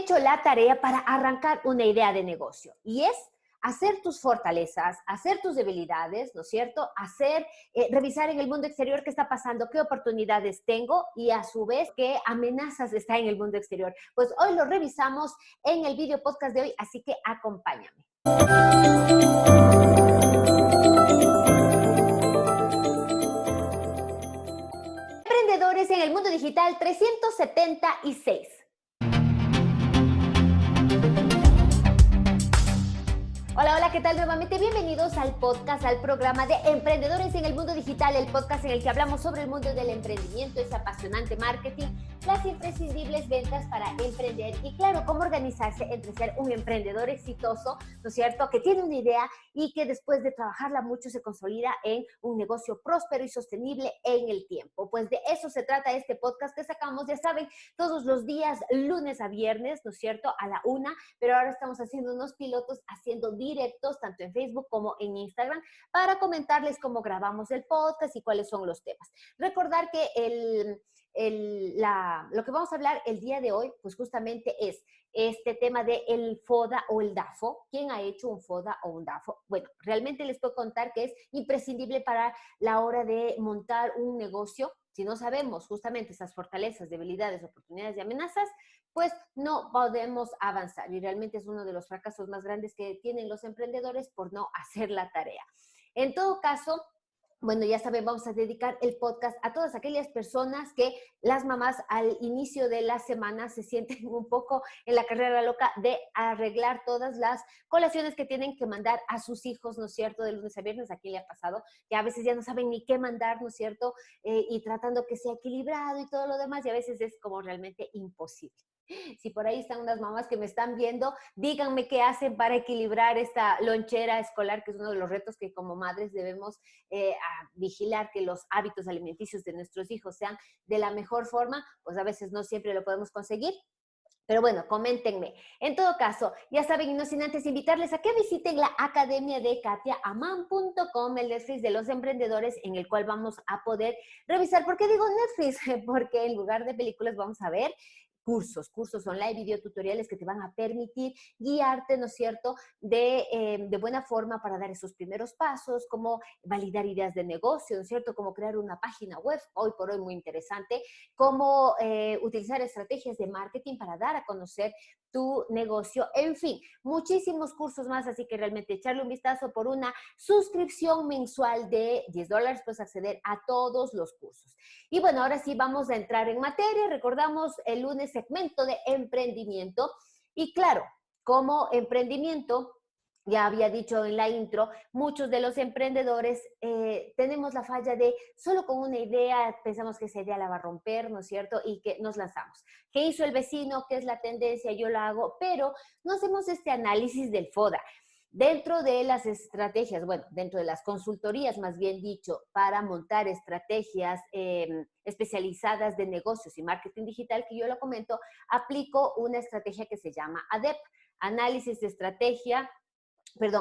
hecho la tarea para arrancar una idea de negocio y es hacer tus fortalezas, hacer tus debilidades, ¿no es cierto? Revisar en el mundo exterior qué está pasando, qué oportunidades tengo y a su vez qué amenazas está en el mundo exterior. Pues hoy lo revisamos en el video podcast de hoy, así que acompáñame. Emprendedores en el mundo digital 376. Hola, hola, ¿qué tal? Nuevamente bienvenidos al podcast, al programa de Emprendedores en el Mundo Digital, el podcast en el que hablamos sobre el mundo del emprendimiento, ese apasionante marketing, las imprescindibles ventas para emprender y claro, cómo organizarse entre ser un emprendedor exitoso, ¿no es cierto?, que tiene una idea y que después de trabajarla mucho se consolida en un negocio próspero y sostenible en el tiempo. Pues de eso se trata este podcast que sacamos, ya saben, todos los días, lunes a viernes, ¿no es cierto?, a la 1, pero ahora estamos haciendo unos pilotos, haciendo directos, tanto en Facebook como en Instagram, para comentarles cómo grabamos el podcast y cuáles son los temas. Recordar que lo que vamos a hablar el día de hoy, pues justamente es este tema de el FODA o el DAFO. ¿Quién ha hecho un FODA o un DAFO? Bueno, realmente les puedo contar que es imprescindible para la hora de montar un negocio. Si no sabemos justamente esas fortalezas, debilidades, oportunidades y amenazas, pues no podemos avanzar. Y realmente es uno de los fracasos más grandes que tienen los emprendedores por no hacer la tarea. En todo caso, bueno, ya saben, vamos a dedicar el podcast a todas aquellas personas que las mamás al inicio de la semana se sienten un poco en la carrera loca de arreglar todas las colaciones que tienen que mandar a sus hijos, ¿no es cierto?, de lunes a viernes. Aquí le ha pasado que a veces ya no saben ni qué mandar, ¿no es cierto?, y tratando que sea equilibrado y todo lo demás, y a veces es como realmente imposible. Si por ahí están unas mamás que me están viendo, díganme qué hacen para equilibrar esta lonchera escolar, que es uno de los retos que como madres debemos vigilar que los hábitos alimenticios de nuestros hijos sean de la mejor forma. Pues a veces no siempre lo podemos conseguir. Pero bueno, coméntenme. En todo caso, ya saben, y no sin antes invitarles a que visiten la academia de katiaaman.com, el Netflix de los emprendedores, en el cual vamos a poder revisar. ¿Por qué digo Netflix? Porque en lugar de películas vamos a ver cursos online, videotutoriales que te van a permitir guiarte, ¿no es cierto?, de buena forma para dar esos primeros pasos, cómo validar ideas de negocio, ¿no es cierto?, cómo crear una página web, hoy por hoy muy interesante, cómo utilizar estrategias de marketing para dar a conocer tu negocio, en fin, muchísimos cursos más, así que realmente echarle un vistazo. Por una suscripción mensual de $10, puedes acceder a todos los cursos. Y bueno, ahora sí vamos a entrar en materia. Recordamos el lunes segmento de emprendimiento y claro, como emprendimiento, ya había dicho en la intro, muchos de los emprendedores tenemos la falla de solo con una idea pensamos que esa idea la va a romper, ¿no es cierto? Y que nos lanzamos. ¿Qué hizo el vecino? ¿Qué es la tendencia? Yo la hago, pero no hacemos este análisis del FODA. Dentro de las estrategias, bueno, dentro de las consultorías, más bien dicho, para montar estrategias especializadas de negocios y marketing digital, que yo lo comento, aplico una estrategia que se llama ADEP, análisis de estrategia,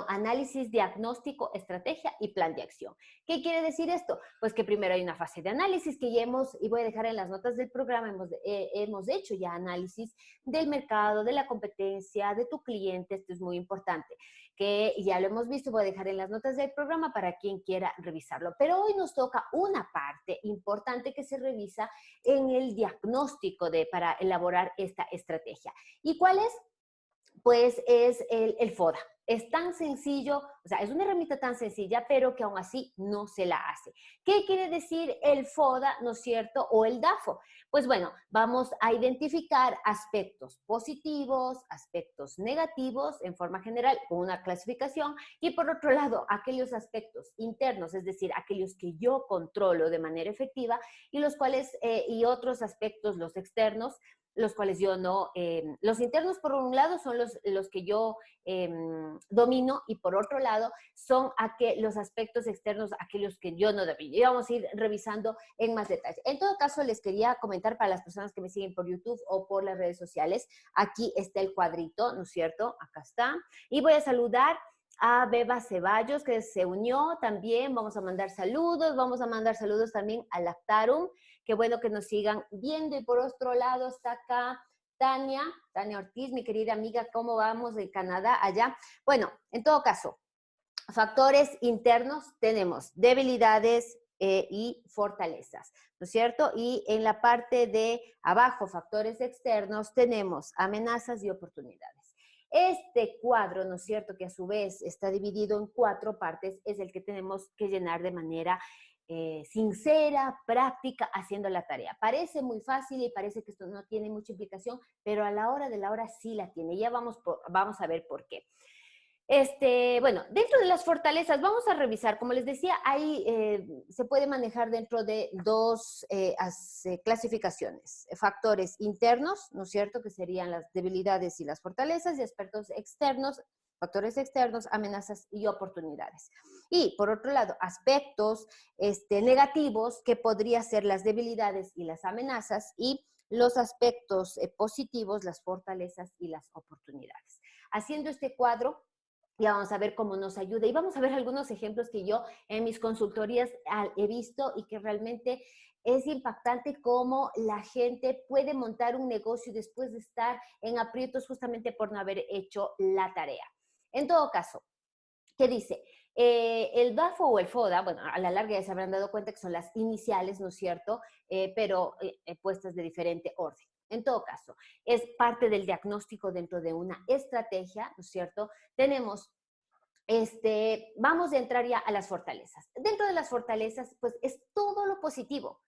análisis, diagnóstico, estrategia y plan de acción. ¿Qué quiere decir esto? Pues que primero hay una fase de análisis que ya y voy a dejar en las notas del programa, hemos hecho ya análisis del mercado, de la competencia, de tu cliente. Esto es muy importante, que ya lo hemos visto, voy a dejar en las notas del programa para quien quiera revisarlo. Pero hoy nos toca una parte importante que se revisa en el diagnóstico para elaborar esta estrategia. ¿Y cuál es? Pues es el FODA. Es tan sencillo, o sea, es una herramienta tan sencilla, pero que aún así no se la hace. ¿Qué quiere decir el FODA, no es cierto, o el DAFO? Pues bueno, vamos a identificar aspectos positivos, aspectos negativos en forma general, con una clasificación, y por otro lado, aquellos aspectos internos, es decir, aquellos que yo controlo de manera efectiva, y los cuales, y otros aspectos, los externos, los cuales yo no, los internos por un lado son los que yo domino, y por otro lado son los aspectos externos, aquellos que yo no domino. Y vamos a ir revisando en más detalle. En todo caso, les quería comentar para las personas que me siguen por YouTube o por las redes sociales, aquí está el cuadrito, ¿no es cierto? Acá está. Y voy a saludar a Beba Ceballos, que se unió también. Vamos a mandar saludos también a Lactarum. Qué bueno que nos sigan viendo. Y por otro lado está acá Tania Ortiz, mi querida amiga, ¿cómo vamos de Canadá allá? Bueno, en todo caso, factores internos tenemos debilidades y fortalezas, ¿no es cierto? Y en la parte de abajo, factores externos, tenemos amenazas y oportunidades. Este cuadro, ¿no es cierto?, que a su vez está dividido en 4 partes, es el que tenemos que llenar de manera sincera, práctica, haciendo la tarea. Parece muy fácil y parece que esto no tiene mucha implicación, pero a la hora de la hora sí la tiene. Ya vamos a ver por qué. Bueno, dentro de las fortalezas, vamos a revisar, como les decía, se puede manejar dentro de 2 clasificaciones. Factores internos, ¿no es cierto?, que serían las debilidades y las fortalezas, y aspectos externos, factores externos, amenazas y oportunidades. Y, por otro lado, aspectos negativos, que podrían ser las debilidades y las amenazas, y los aspectos positivos, las fortalezas y las oportunidades. Haciendo este cuadro, ya vamos a ver cómo nos ayuda y vamos a ver algunos ejemplos que yo en mis consultorías he visto y que realmente es impactante cómo la gente puede montar un negocio después de estar en aprietos justamente por no haber hecho la tarea. En todo caso, ¿qué dice? El BAFO o el FODA, bueno, a la larga ya se habrán dado cuenta que son las iniciales, ¿no es cierto? Pero puestas de diferente orden. En todo caso, es parte del diagnóstico dentro de una estrategia, ¿no es cierto? Tenemos, vamos a entrar ya a las fortalezas. Dentro de las fortalezas, pues es todo lo positivo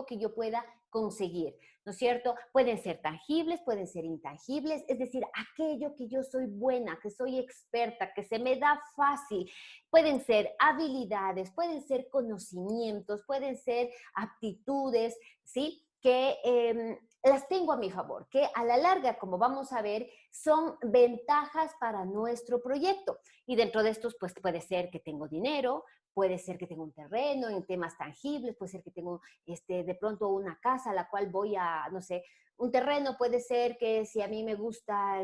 que yo pueda conseguir, ¿no es cierto? Pueden ser tangibles, pueden ser intangibles, es decir, aquello que yo soy buena, que soy experta, que se me da fácil. Pueden ser habilidades, pueden ser conocimientos, pueden ser aptitudes, ¿sí? Que las tengo a mi favor, que a la larga, como vamos a ver, son ventajas para nuestro proyecto. Y dentro de estos, pues puede ser que tengo dinero, puede ser que tengo un terreno en temas tangibles, puede ser que tengo de pronto una casa a la cual voy a, no sé, un terreno. Puede ser que si a mí me gusta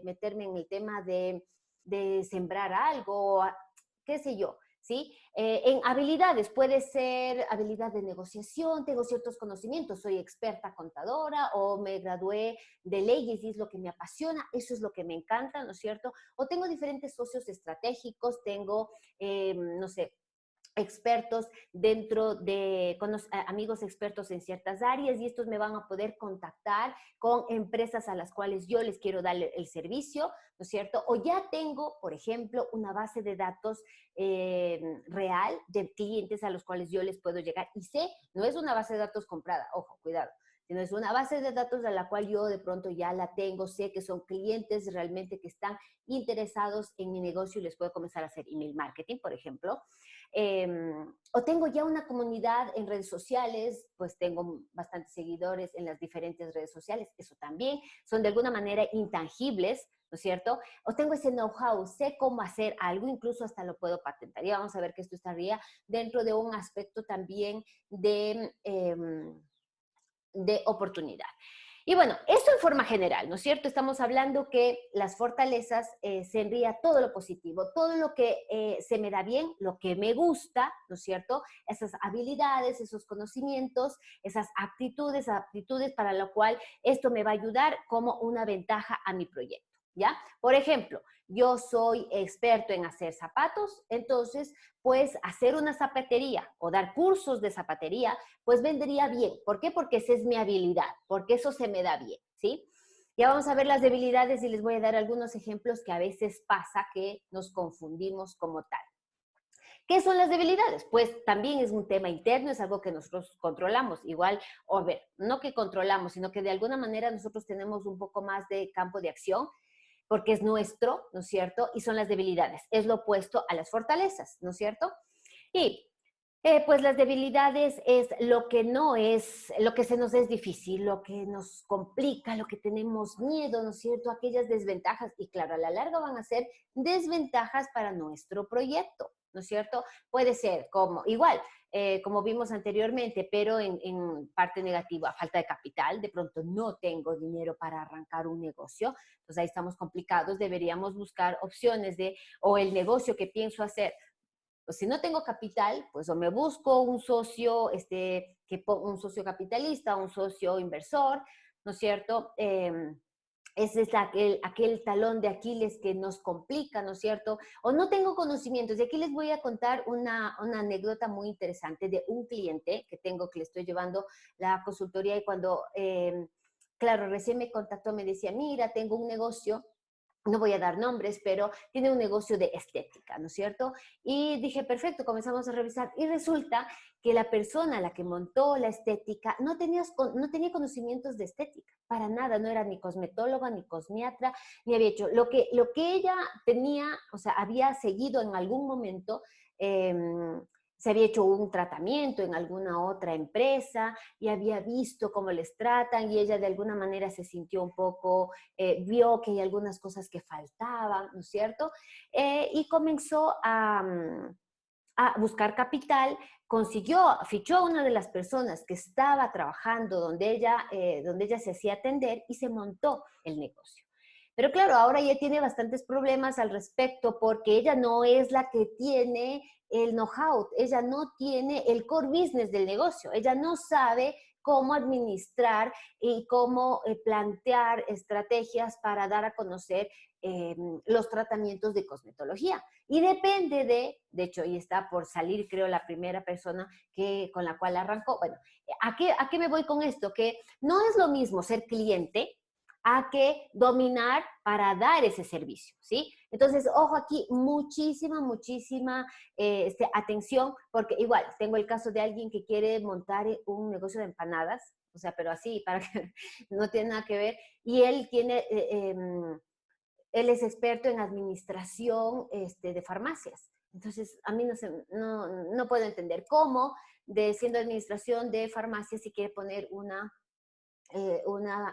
meterme en el tema de sembrar algo, qué sé yo, ¿sí? En habilidades, puede ser habilidad de negociación, tengo ciertos conocimientos, soy experta contadora o me gradué de leyes y es lo que me apasiona, eso es lo que me encanta, ¿no es cierto? O tengo diferentes socios estratégicos, tengo, no sé, expertos dentro de amigos expertos en ciertas áreas y estos me van a poder contactar con empresas a las cuales yo les quiero dar el servicio, ¿no es cierto? O ya tengo, por ejemplo, una base de datos real de clientes a los cuales yo les puedo llegar y sé, no es una base de datos comprada, ojo, cuidado, sino es una base de datos a la cual yo de pronto ya la tengo, sé que son clientes realmente que están interesados en mi negocio y les puedo comenzar a hacer email marketing, por ejemplo. O tengo ya una comunidad en redes sociales, pues tengo bastantes seguidores en las diferentes redes sociales, eso también son de alguna manera intangibles, ¿no es cierto? O tengo ese know-how, sé cómo hacer algo, incluso hasta lo puedo patentar. Ya vamos a ver que esto estaría dentro de un aspecto también de oportunidad. Y bueno, eso en forma general, ¿no es cierto? Estamos hablando que las fortalezas se enría todo lo positivo, todo lo que se me da bien, lo que me gusta, ¿no es cierto? Esas habilidades, esos conocimientos, esas aptitudes para lo cual esto me va a ayudar como una ventaja a mi proyecto, ¿ya? Por ejemplo, yo soy experto en hacer zapatos, entonces, pues hacer una zapatería o dar cursos de zapatería, pues vendría bien. ¿Por qué? Porque esa es mi habilidad, porque eso se me da bien, ¿sí? Ya vamos a ver las debilidades y les voy a dar algunos ejemplos que a veces pasa que nos confundimos como tal. ¿Qué son las debilidades? Pues también es un tema interno, es algo que nosotros controlamos. Igual, o a ver, no que controlamos, sino que de alguna manera nosotros tenemos un poco más de campo de acción porque es nuestro, ¿no es cierto? Y son las debilidades. Es lo opuesto a las fortalezas, ¿no es cierto? Y pues las debilidades es lo que no es, lo que se nos es difícil, lo que nos complica, lo que tenemos miedo, ¿no es cierto? Aquellas desventajas, y claro, a la larga van a ser desventajas para nuestro proyecto, ¿no es cierto? Puede ser como, igual, como vimos anteriormente, pero en parte negativa, falta de capital, de pronto no tengo dinero para arrancar un negocio, pues ahí estamos complicados, deberíamos buscar opciones o el negocio que pienso hacer, pues si no tengo capital, pues o me busco un socio, un socio capitalista, un socio inversor, ¿no es cierto? Ese es aquel talón de Aquiles que nos complica, ¿no es cierto? O no tengo conocimientos. Y aquí les voy a contar una anécdota muy interesante de un cliente que tengo, que le estoy llevando la consultoría y cuando, claro, recién me contactó, me decía, mira, tengo un negocio, no voy a dar nombres, pero tiene un negocio de estética, ¿no es cierto? Y dije, perfecto, comenzamos a revisar. Y resulta que la persona a la que montó la estética no tenía conocimientos de estética, para nada, no era ni cosmetóloga, ni cosmiatra, ni había hecho. Lo que ella tenía, o sea, había seguido en algún momento, eh, se había hecho un tratamiento en alguna otra empresa y había visto cómo les tratan y ella de alguna manera se sintió un poco, vio que hay algunas cosas que faltaban, ¿no es cierto? Y comenzó a buscar capital, fichó a una de las personas que estaba trabajando donde ella se hacía atender y se montó el negocio. Pero claro, ahora ella tiene bastantes problemas al respecto porque ella no es la que tiene el know-how, ella no tiene el core business del negocio, ella no sabe cómo administrar y cómo plantear estrategias para dar a conocer los tratamientos de cosmetología. Y depende de hecho, y está por salir, creo, la primera persona con la cual arrancó. Bueno, ¿a qué me voy con esto? Que no es lo mismo ser cliente a que dominar para dar ese servicio, ¿sí? Entonces, ojo aquí, muchísima atención, porque igual tengo el caso de alguien que quiere montar un negocio de empanadas, o sea, pero así, para que no tiene nada que ver, y él es experto en administración de farmacias. Entonces, a mí no puedo entender cómo, siendo administración de farmacias, si quiere poner una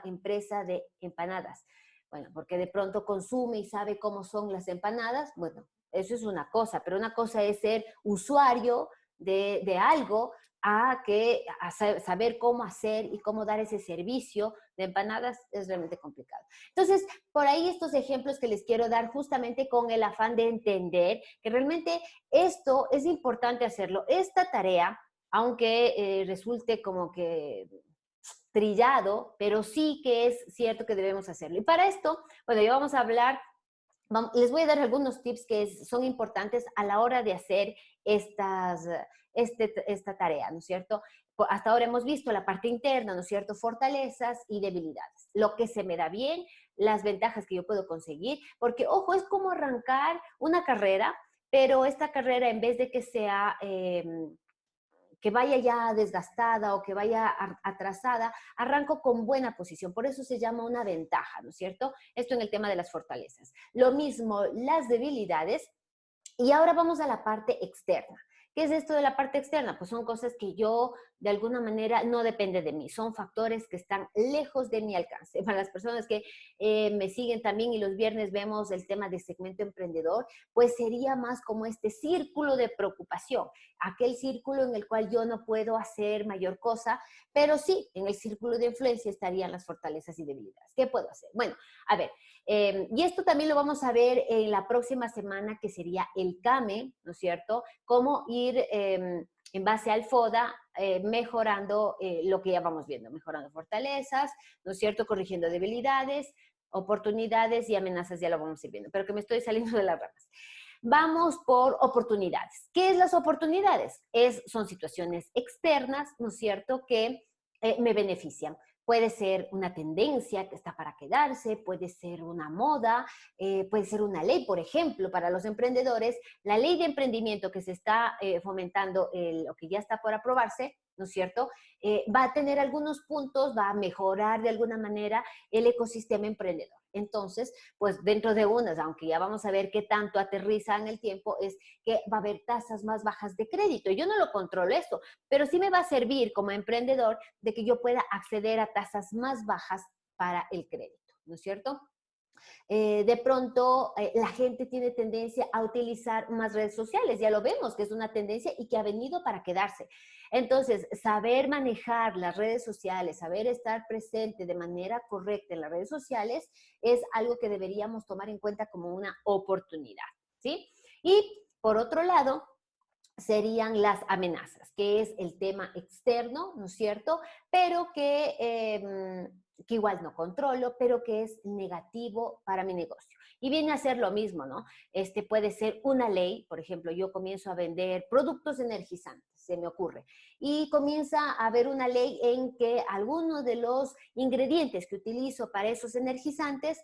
empresa de empanadas. Bueno, porque de pronto consume y sabe cómo son las empanadas. Bueno, eso es una cosa, pero una cosa es ser usuario de algo a saber cómo hacer y cómo dar ese servicio de empanadas es realmente complicado. Entonces, por ahí estos ejemplos que les quiero dar justamente con el afán de entender que realmente esto es importante hacerlo. Esta tarea, aunque resulte como que trillado, pero sí que es cierto que debemos hacerlo. Y para esto, bueno, ya vamos a hablar, les voy a dar algunos tips que son importantes a la hora de hacer esta tarea, ¿no es cierto? Hasta ahora hemos visto la parte interna, ¿no es cierto? Fortalezas y debilidades. Lo que se me da bien, las ventajas que yo puedo conseguir, porque, ojo, es como arrancar una carrera, pero esta carrera en vez de que sea que vaya ya desgastada o que vaya atrasada, arranco con buena posición. Por eso se llama una ventaja, ¿no es cierto? Esto en el tema de las fortalezas. Lo mismo, las debilidades. Y ahora vamos a la parte externa. ¿Qué es esto de la parte externa? Pues son cosas que yo, de alguna manera, no depende de mí. Son factores que están lejos de mi alcance. Para las personas que me siguen también y los viernes vemos el tema de segmento emprendedor, pues sería más como este círculo de preocupación. Aquel círculo en el cual yo no puedo hacer mayor cosa, pero sí, en el círculo de influencia estarían las fortalezas y debilidades. ¿Qué puedo hacer? Bueno, a ver, y esto también lo vamos a ver en la próxima semana, que sería el CAME, ¿no es cierto? Cómo ir en base al FODA mejorando lo que ya vamos viendo, mejorando fortalezas, ¿no es cierto? Corrigiendo debilidades, oportunidades y amenazas, ya lo vamos a ir viendo, pero que me estoy saliendo de las ramas. Vamos por oportunidades. ¿Qué es las oportunidades? Son situaciones externas, ¿no es cierto?, que me benefician. Puede ser una tendencia que está para quedarse, puede ser una moda, puede ser una ley, por ejemplo, para los emprendedores, la ley de emprendimiento que se está fomentando, o que ya está por aprobarse, ¿no es cierto? Va a tener algunos puntos, va a mejorar de alguna manera el ecosistema emprendedor. Entonces, pues dentro de unas, aunque ya vamos a ver qué tanto aterriza en el tiempo, es que va a haber tasas más bajas de crédito. Yo no lo controlo esto, pero sí me va a servir como emprendedor de que yo pueda acceder a tasas más bajas para el crédito, ¿no es cierto? De pronto la gente tiene tendencia a utilizar más redes sociales, ya lo vemos que es una tendencia y que ha venido para quedarse. Entonces, saber manejar las redes sociales, saber estar presente de manera correcta en las redes sociales es algo que deberíamos tomar en cuenta como una oportunidad, ¿sí? Y por otro lado, serían las amenazas, que es el tema externo, ¿no es cierto? Pero que que igual no controlo, pero que es negativo para mi negocio. Y viene a ser lo mismo, ¿no? Puede ser una ley, por ejemplo, yo comienzo a vender productos energizantes, se me ocurre, y comienza a haber una ley en que algunos de los ingredientes que utilizo para esos energizantes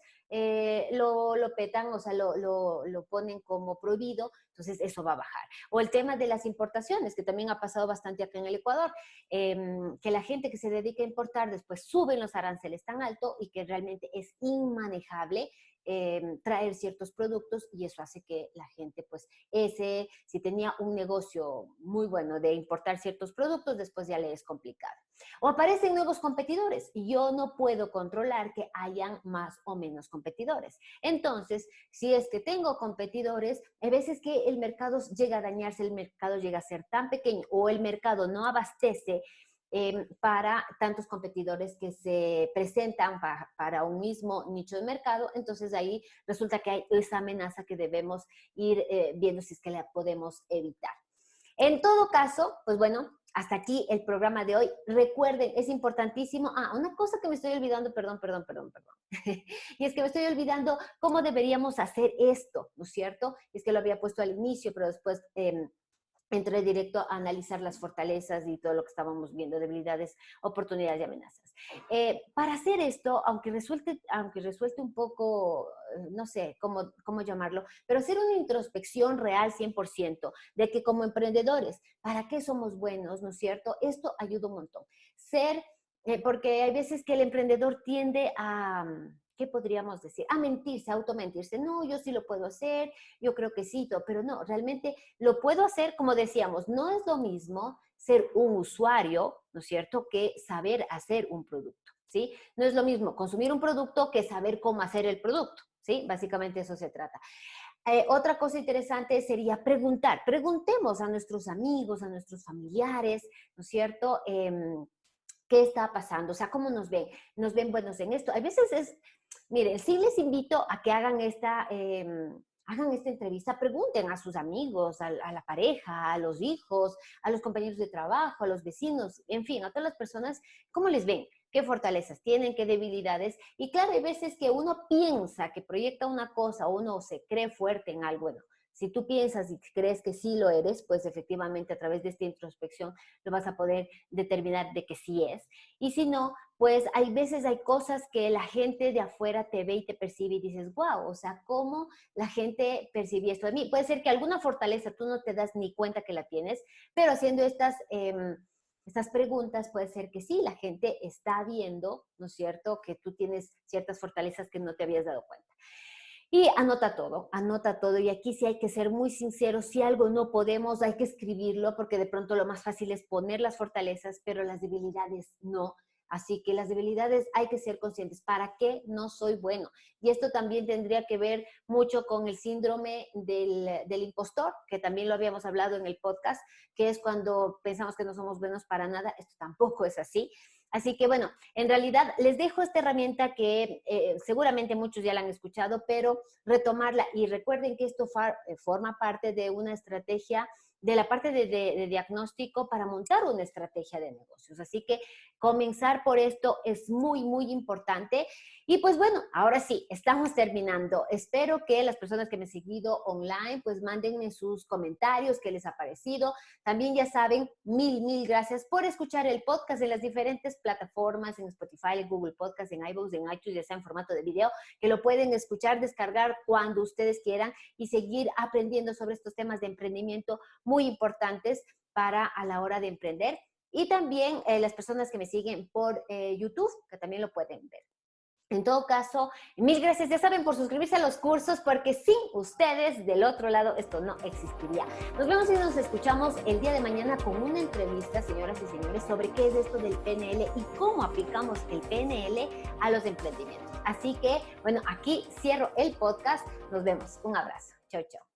lo petan, o sea, lo ponen como prohibido, entonces eso va a bajar. O el tema de las importaciones, que también ha pasado bastante acá en el Ecuador, que la gente que se dedica a importar después suben los aranceles tan alto y que realmente es inmanejable traer ciertos productos y eso hace que la gente, pues, si tenía un negocio muy bueno de importar ciertos productos, después ya le es complicado. O aparecen nuevos competidores y yo no puedo controlar que hayan más o menos competidores. Entonces, si es que tengo competidores, hay veces que el mercado llega a dañarse, el mercado llega a ser tan pequeño o el mercado no abastece para tantos competidores que se presentan para un mismo nicho de mercado, entonces ahí resulta que hay esa amenaza que debemos ir viendo si es que la podemos evitar. En todo caso, pues bueno, hasta aquí el programa de hoy. Recuerden, es importantísimo. Una cosa que me estoy olvidando, perdón. Y es que me estoy olvidando cómo deberíamos hacer esto, ¿no es cierto? Es que lo había puesto al inicio, pero después entré directo a analizar las fortalezas y todo lo que estábamos viendo, debilidades, oportunidades y amenazas. Para hacer esto, aunque resulte un poco, no sé cómo llamarlo, pero hacer una introspección real 100% de que como emprendedores, ¿para qué somos buenos? ¿No es cierto? Esto ayuda un montón. Porque hay veces que el emprendedor tiende a... ¿qué podríamos decir? A mentirse, a automentirse. No, yo sí lo puedo hacer, yo creo que sí, pero no, realmente lo puedo hacer, como decíamos, no es lo mismo ser un usuario, ¿no es cierto?, que saber hacer un producto, ¿sí? No es lo mismo consumir un producto que saber cómo hacer el producto, ¿sí? Básicamente eso se trata. Otra cosa interesante sería preguntar. Preguntemos a nuestros amigos, a nuestros familiares, ¿no es cierto?, ¿qué está pasando? O sea, ¿cómo nos ven? ¿Nos ven buenos en esto? A veces miren, sí les invito a que hagan esta entrevista, pregunten a sus amigos, a la pareja, a los hijos, a los compañeros de trabajo, a los vecinos, en fin, a todas las personas, ¿cómo les ven? ¿Qué fortalezas tienen? ¿Qué debilidades? Y claro, hay veces que uno piensa que proyecta una cosa o uno se cree fuerte en algo. Bueno, si tú piensas y crees que sí lo eres, pues efectivamente a través de esta introspección lo vas a poder determinar de que sí es. Y si no, pues hay cosas que la gente de afuera te ve y te percibe y dices, wow, o sea, ¿cómo la gente percibía esto de mí? Puede ser que alguna fortaleza tú no te das ni cuenta que la tienes, pero haciendo estas preguntas puede ser que sí, la gente está viendo, ¿no es cierto?, que tú tienes ciertas fortalezas que no te habías dado cuenta. Y anota todo. Y aquí sí hay que ser muy sinceros. Si algo no podemos, hay que escribirlo, porque de pronto lo más fácil es poner las fortalezas, pero las debilidades no. Así que las debilidades hay que ser conscientes. ¿Para qué no soy bueno? Y esto también tendría que ver mucho con el síndrome del impostor, que también lo habíamos hablado en el podcast, que es cuando pensamos que no somos buenos para nada. Esto tampoco es así. Así que bueno, en realidad les dejo esta herramienta que seguramente muchos ya la han escuchado, pero retomarla y recuerden que esto forma parte de una estrategia, de la parte de diagnóstico para montar una estrategia de negocios. Así que comenzar por esto es muy, muy importante. Y pues bueno, ahora sí, estamos terminando. Espero que las personas que me han seguido online, pues mándenme sus comentarios, qué les ha parecido. También ya saben, mil gracias por escuchar el podcast en las diferentes plataformas, en Spotify, en Google Podcast, en iVoox, en iTunes, ya sea en formato de video, que lo pueden escuchar, descargar cuando ustedes quieran y seguir aprendiendo sobre estos temas de emprendimiento muy importantes a la hora de emprender. Y también las personas que me siguen por YouTube, que también lo pueden ver. En todo caso, mil gracias, ya saben, por suscribirse a los cursos, porque sin ustedes, del otro lado, esto no existiría. Nos vemos y nos escuchamos el día de mañana con una entrevista, señoras y señores, sobre qué es esto del PNL y cómo aplicamos el PNL a los emprendimientos. Así que, bueno, aquí cierro el podcast. Nos vemos. Un abrazo. Chao, chao.